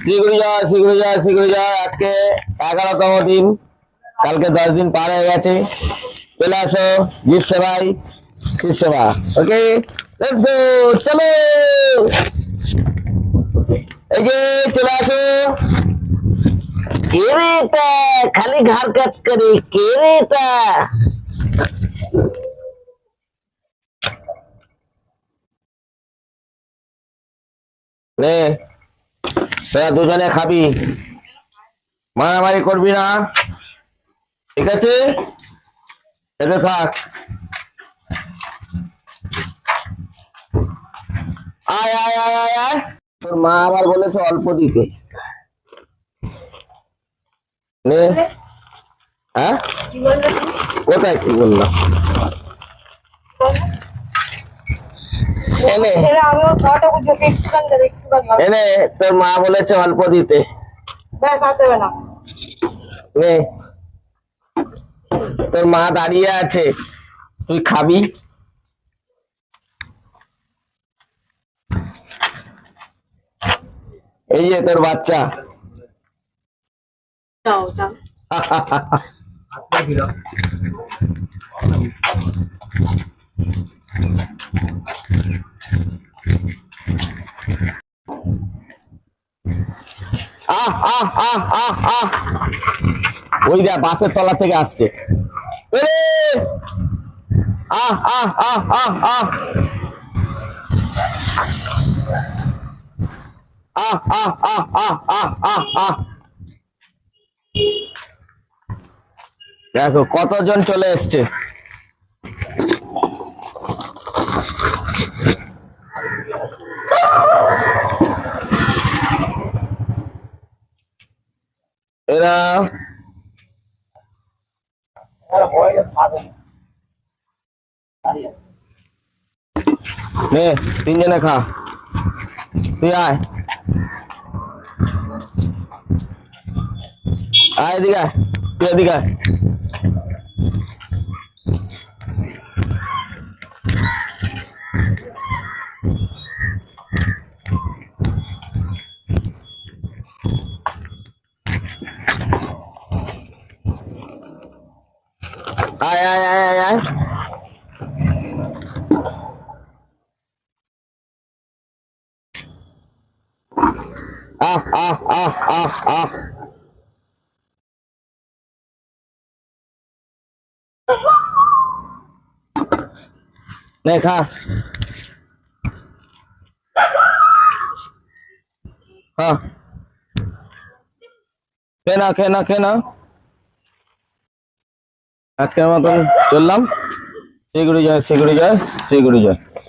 শ্রী গুরু জয়। আজকে 11তম দিন, কালকে 10 দিন পার হয়ে গেছে। চলে আসো জীব সেবাই, শিব সেবা। ওকে, চলো এগে চলে আসো। কে রে এটা খালি ঘাড় কাট করে? কে রে এটা? রে, তোরা দুজনে খাবি, মারামারি করবি না, ঠিক আছে? এতে থাক। আয় আয় আয় আয় আয়। তোর মা আবার বলেছে অল্প দিতে। নে, হ্যাঁ কোথায় কি বললাম? এনে এনে তোর মা বলেছে অল্প দিতে। নে, তোর মা দাঁড়িয়ে আছে, তুই খাবি। এই যে তোর বাচ্চা। আহ আহ আহ আহ আহ, ওই দেখ বাসের তলা থেকে আসছে। আহ আহ আহ আহ আহ আহ আহ আহ আহ আহ আহ আহ। দেখো কতজন চলে এসছে। এরা নে, তিনজনে খা, তুই আয় আয় এদিকে আয়, তুই এদিকে আয়। আয় আয় আয় আয় আয়। আহ আহ আহ আহ আহ। নে খা, খা, খেয়ে না। আজকের মতন চললাম। শ্রী গুরু জয়, শ্রী গুরু জয়, শ্রী গুরু জয়।